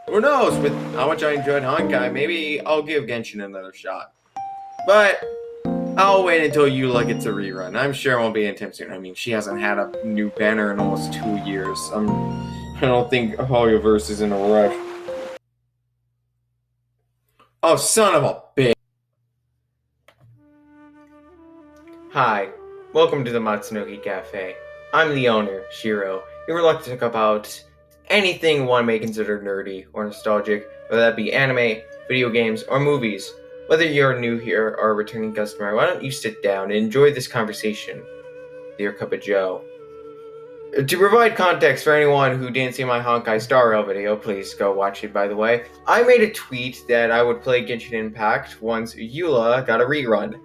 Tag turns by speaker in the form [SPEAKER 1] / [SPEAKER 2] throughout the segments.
[SPEAKER 1] Who knows, with how much I enjoyed Honkai, maybe I'll give Genshin another shot. But I'll wait until Eula gets a rerun. I'm sure it won't be anytime soon. I mean, she hasn't had a new banner in almost 2 years. I don't think Hoyoverse is in a rush. Oh, son of a bitch. Hi, welcome to the Matsunogi Cafe. I'm the owner, Shiro. Here we'd like to talk about anything one may consider nerdy or nostalgic, whether that be anime, video games, or movies. Whether you're new here or a returning customer, why don't you sit down and enjoy this conversation with your cup of joe. To provide context for anyone who didn't see my Honkai Star Rail video, please go watch it, by the way. I made a tweet that I would play Genshin Impact once Eula got a rerun.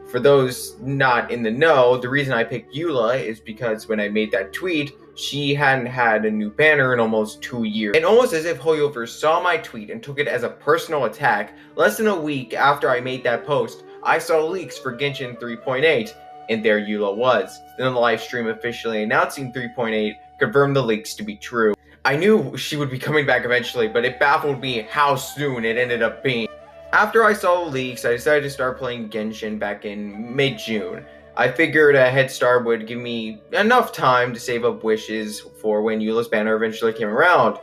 [SPEAKER 1] For those not in the know, the reason I picked Eula is because when I made that tweet, she hadn't had a new banner in almost 2 years. And almost as if Hoyoverse saw my tweet and took it as a personal attack, less than a week after I made that post, I saw leaks for Genshin 3.8, and there Eula was. Then the live stream officially announcing 3.8 confirmed the leaks to be true. I knew she would be coming back eventually, but it baffled me how soon it ended up being. After I saw the leaks, I decided to start playing Genshin back in mid-June. I figured a head start would give me enough time to save up wishes for when Eula's banner eventually came around.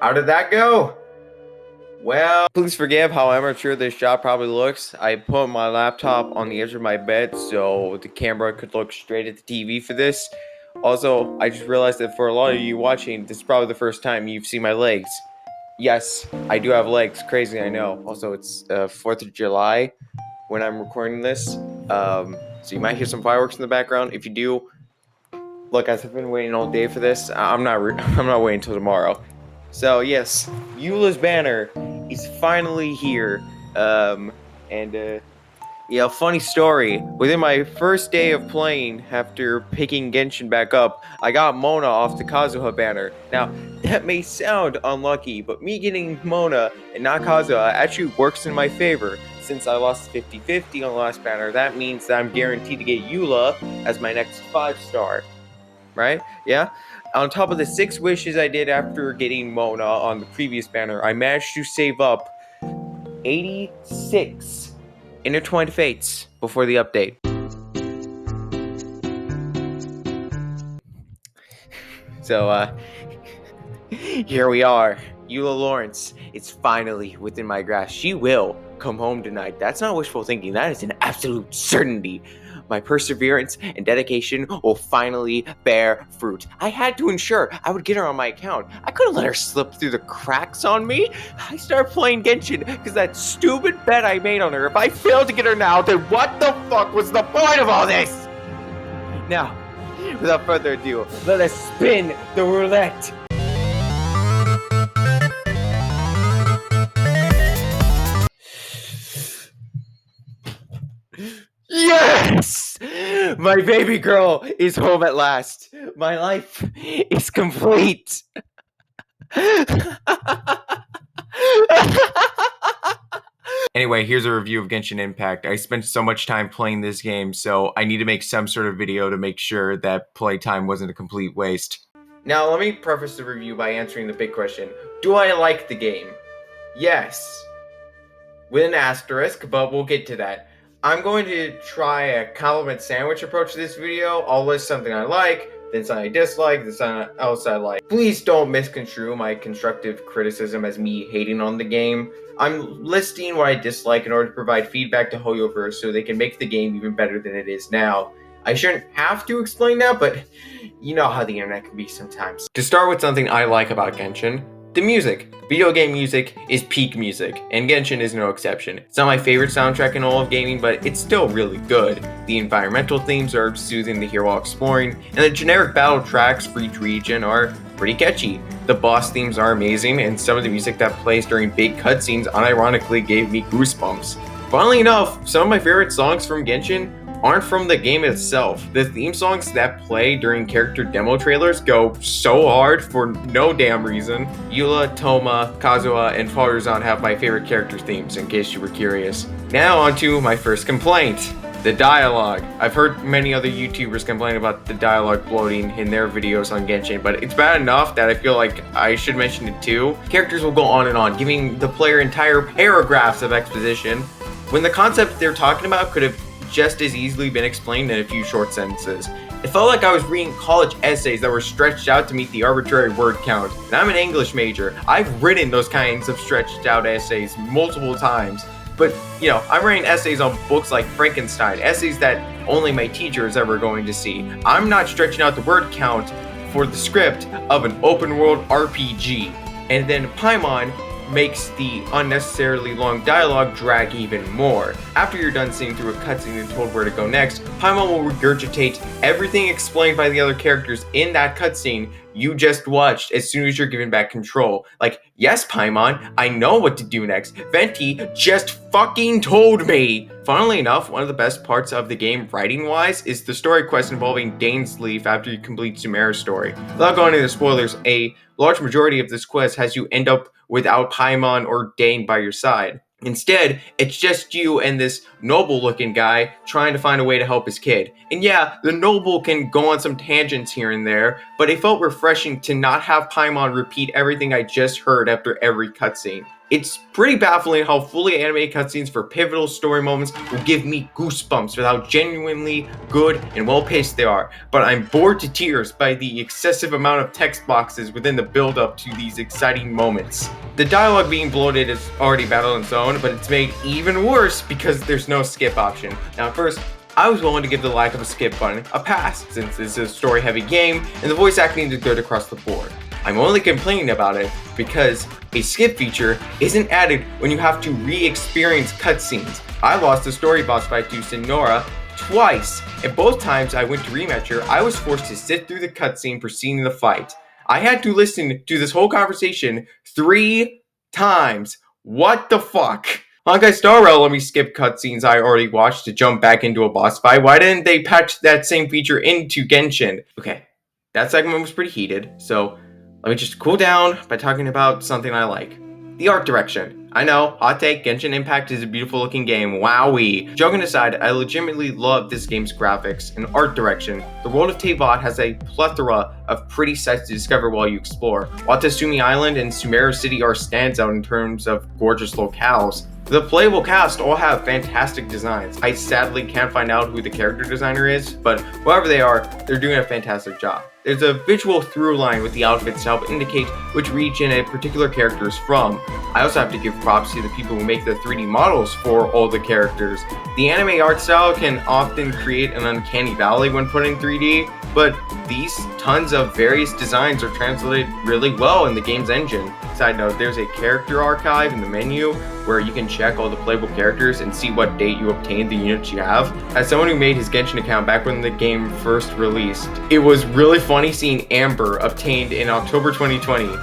[SPEAKER 1] How did that go? Well, please forgive how amateur this shot probably looks. I put my laptop on the edge of my bed so the camera could look straight at the TV for this. Also, I just realized that for a lot of you watching, this is probably the first time you've seen my legs. Yes, I do have legs. Crazy, I know. Also, it's 4th of July when I'm recording this. So you might hear some fireworks in the background. If you do, look, I've been waiting all day for this. I'm not waiting until tomorrow. So yes, Eula's banner is finally here. Yeah, funny story. Within my first day of playing, after picking Genshin back up, I got Mona off the Kazuha banner. Now, that may sound unlucky, but me getting Mona and not Kazuha actually works in my favor. Since I lost 50-50 on the last banner, that means that I'm guaranteed to get Eula as my next 5-star. Right? Yeah? On top of the 6 wishes I did after getting Mona on the previous banner, I managed to save up 86 intertwined fates before the update. So, here we are. Eula Lawrence is finally within my grasp. She will come home tonight. That's not wishful thinking. That is an absolute certainty. My perseverance and dedication will finally bear fruit. I had to ensure I would get her on my account. I couldn't let her slip through the cracks on me. I started playing Genshin because that stupid bet I made on her. If I failed to get her now, then what the fuck was the point of all this? Now, without further ado, let us spin the roulette. Yes! My baby girl is home at last. My life is complete. Anyway, here's a review of Genshin Impact. I spent so much time playing this game, so I need to make some sort of video to make sure that playtime wasn't a complete waste. Now, let me preface the review by answering the big question. Do I like the game? Yes. With an asterisk, but we'll get to that. I'm going to try a compliment sandwich approach to this video. I'll list something I like, then something I dislike, then something else I like. Please don't misconstrue my constructive criticism as me hating on the game. I'm listing what I dislike in order to provide feedback to Hoyoverse so they can make the game even better than it is now. I shouldn't have to explain that, but you know how the internet can be sometimes. To start with something I like about Genshin, the music. Video game music is peak music, and Genshin is no exception. It's not my favorite soundtrack in all of gaming, but it's still really good. The environmental themes are soothing to hear while exploring, and the generic battle tracks for each region are pretty catchy. The boss themes are amazing, and some of the music that plays during big cutscenes unironically gave me goosebumps. Funnily enough, some of my favorite songs from Genshin aren't from the game itself. The theme songs that play during character demo trailers go so hard for no damn reason. Eula, Toma, Kazuha, and Faluzan have my favorite character themes, in case you were curious. Now onto my first complaint. The dialogue. I've heard many other YouTubers complain about the dialogue bloating in their videos on Genshin, but it's bad enough that I feel like I should mention it too. Characters will go on and on, giving the player entire paragraphs of exposition, when the concept they're talking about could have just as easily been explained in a few short sentences. It felt like I was reading college essays that were stretched out to meet the arbitrary word count. And I'm an English major. I've written those kinds of stretched out essays multiple times. But, I'm writing essays on books like Frankenstein, essays that only my teacher is ever going to see. I'm not stretching out the word count for the script of an open world RPG. And then Paimon makes the unnecessarily long dialogue drag even more. After you're done seeing through a cutscene and told where to go next, Paimon will regurgitate everything explained by the other characters in that cutscene you just watched as soon as you're given back control. Like, yes, Paimon, I know what to do next. Venti just fucking told me! Funnily enough, one of the best parts of the game writing-wise is the story quest involving Dane's Leaf after you complete Sumeru's story. Without going into spoilers, a large majority of this quest has you end up without Paimon or Dane by your side. Instead, it's just you and this noble-looking guy trying to find a way to help his kid. And yeah, the noble can go on some tangents here and there, but it felt refreshing to not have Paimon repeat everything I just heard after every cutscene. It's pretty baffling how fully animated cutscenes for pivotal story moments will give me goosebumps with how genuinely good and well-paced they are, but I'm bored to tears by the excessive amount of text boxes within the build-up to these exciting moments. The dialogue being bloated is already bad on its own, but it's made even worse because there's no skip option. Now at first, I was willing to give the lack of a skip button a pass, since it's a story-heavy game and the voice acting is good across the board. I'm only complaining about it because a skip feature isn't added when you have to re-experience cutscenes. I lost the story boss fight to Sonora twice, and both times I went to rematch her, I was forced to sit through the cutscene preceding the fight. I had to listen to this whole conversation 3 times. What the fuck? Honkai Star Rail let me skip cutscenes I already watched to jump back into a boss fight. Why didn't they patch that same feature into Genshin? Okay, that segment was pretty heated, so let me just cool down by talking about something I like. The art direction. I know, hot take, Genshin Impact is a beautiful looking game, wowee. Joking aside, I legitimately love this game's graphics and art direction. The world of Teyvat has a plethora of pretty sights to discover while you explore. Watatsumi Island and Sumeru City are standouts in terms of gorgeous locales. The playable cast all have fantastic designs. I sadly can't find out who the character designer is, but whoever they are, they're doing a fantastic job. There's a visual through line with the outfits to help indicate which region a particular character is from. I also have to give props to the people who make the 3D models for all the characters. The anime art style can often create an uncanny valley when put in 3D, but these tons of various designs are translated really well in the game's engine. Side note, there's a character archive in the menu where you can check all the playable characters and see what date you obtained the units you have. As someone who made his Genshin account back when the game first released, it was really funny seeing Amber obtained in October 2020,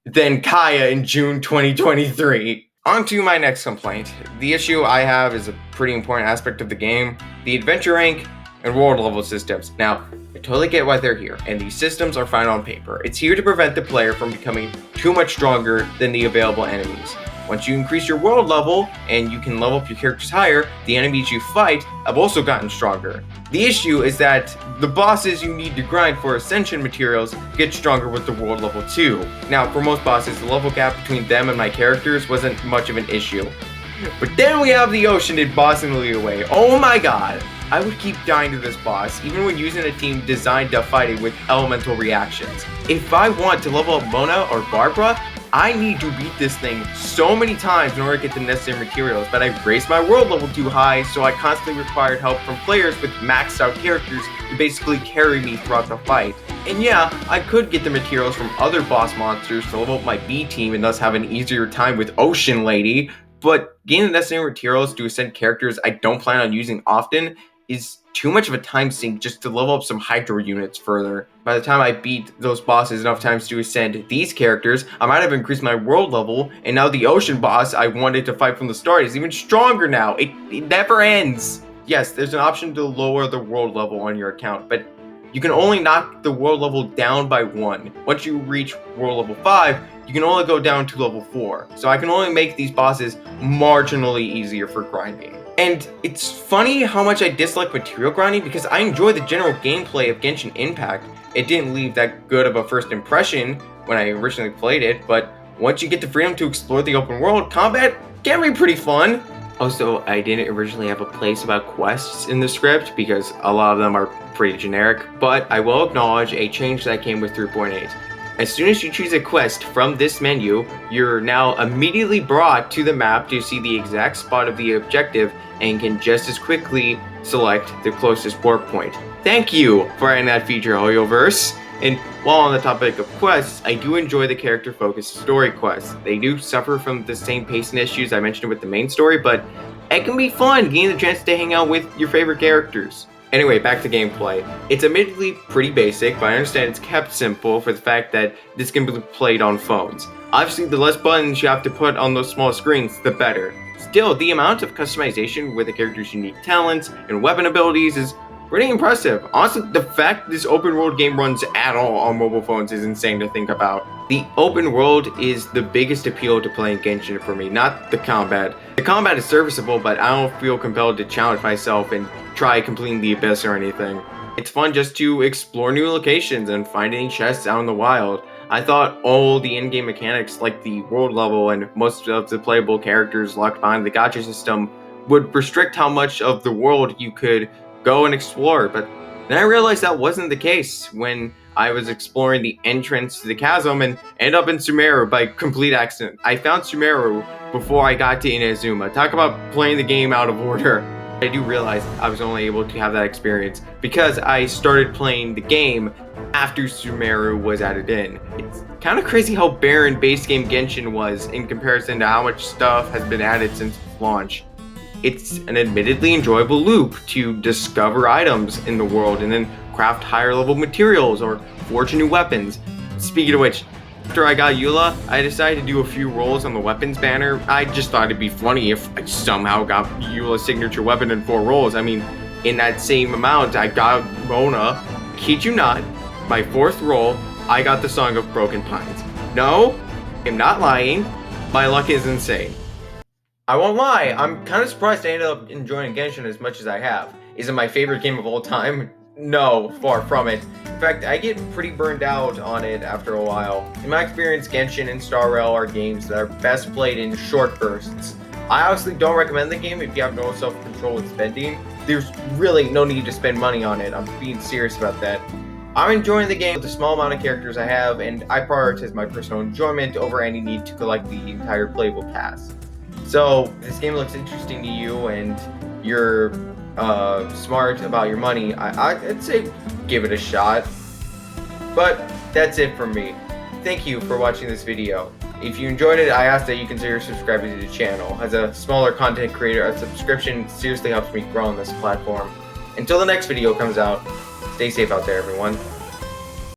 [SPEAKER 1] then Kaya in June 2023. On to my next complaint. The issue I have is a pretty important aspect of the game, the adventure rank and world level systems. Now, I totally get why they're here, and these systems are fine on paper. It's here to prevent the player from becoming too much stronger than the available enemies. Once you increase your world level, and you can level up your characters higher, the enemies you fight have also gotten stronger. The issue is that the bosses you need to grind for ascension materials get stronger with the world level too. Now, for most bosses, the level gap between them and my characters wasn't much of an issue. But then we have the Oceanid boss in Liyue. Oh my god! I would keep dying to this boss, even when using a team designed to fight it with elemental reactions. If I want to level up Mona or Barbara, I need to beat this thing so many times in order to get the necessary materials, but I raised my world level too high, so I constantly required help from players with maxed out characters to basically carry me throughout the fight. And yeah, I could get the materials from other boss monsters to level up my B team and thus have an easier time with Ocean Lady, but getting the necessary materials to ascend characters I don't plan on using often is too much of a time sink just to level up some Hydro units further. By the time I beat those bosses enough times to ascend these characters, I might have increased my world level, and now the ocean boss I wanted to fight from the start is even stronger now. It never ends. Yes, there's an option to lower the world level on your account, but you can only knock the world level down by 1. Once you reach world level 5, you can only go down to level 4. So I can only make these bosses marginally easier for grinding. And it's funny how much I dislike material grinding because I enjoy the general gameplay of Genshin Impact. It didn't leave that good of a first impression when I originally played it, but once you get the freedom to explore the open world, combat can be pretty fun. Also, I didn't originally have a place about quests in the script because a lot of them are pretty generic, but I will acknowledge a change that came with 3.8. As soon as you choose a quest from this menu, you're now immediately brought to the map to see the exact spot of the objective and can just as quickly select the closest warp point. Thank you for adding that feature, Hoyoverse! And while on the topic of quests, I do enjoy the character-focused story quests. They do suffer from the same pacing issues I mentioned with the main story, but it can be fun getting the chance to hang out with your favorite characters. Anyway, back to gameplay. It's admittedly pretty basic, but I understand it's kept simple for the fact that this can be played on phones. Obviously, the less buttons you have to put on those small screens, the better. Still, the amount of customization with the character's unique talents and weapon abilities is pretty impressive. Honestly, the fact this open world game runs at all on mobile phones is insane to think about. The open world is the biggest appeal to playing Genshin for me, not the combat. The combat is serviceable, but I don't feel compelled to challenge myself and try completing the abyss or anything. It's fun just to explore new locations and find any chests out in the wild. I thought all the in-game mechanics like the world level and most of the playable characters locked behind the gacha system would restrict how much of the world you could go and explore, but then I realized that wasn't the case when I was exploring the entrance to the chasm and ended up in Sumeru by complete accident. I found Sumeru before I got to Inazuma. Talk about playing the game out of order. I do realize I was only able to have that experience because I started playing the game after Sumeru was added in. It's kind of crazy how barren base game Genshin was in comparison to how much stuff has been added since its launch. It's an admittedly enjoyable loop to discover items in the world and then craft higher level materials or forge new weapons. Speaking of which, after I got Eula, I decided to do a few rolls on the weapons banner. I just thought it'd be funny if I somehow got Eula's signature weapon in 4 rolls. I mean, in that same amount, I got Mona. Kid you not, my 4th roll, I got the Song of Broken Pines. No, I'm not lying. My luck is insane. I won't lie, I'm kind of surprised I ended up enjoying Genshin as much as I have. Is it my favorite game of all time? No, far from it. In fact, I get pretty burned out on it after a while. In my experience, Genshin and Star Rail are games that are best played in short bursts. I honestly don't recommend the game if you have no self-control with spending. There's really no need to spend money on it, I'm being serious about that. I'm enjoying the game with the small amount of characters I have, and I prioritize my personal enjoyment over any need to collect the entire playable cast. So, if this game looks interesting to you and you're smart about your money, I'd say give it a shot. But that's it from me. Thank you for watching this video. If you enjoyed it, I ask that you consider subscribing to the channel. As a smaller content creator, a subscription seriously helps me grow on this platform. Until the next video comes out, stay safe out there, everyone.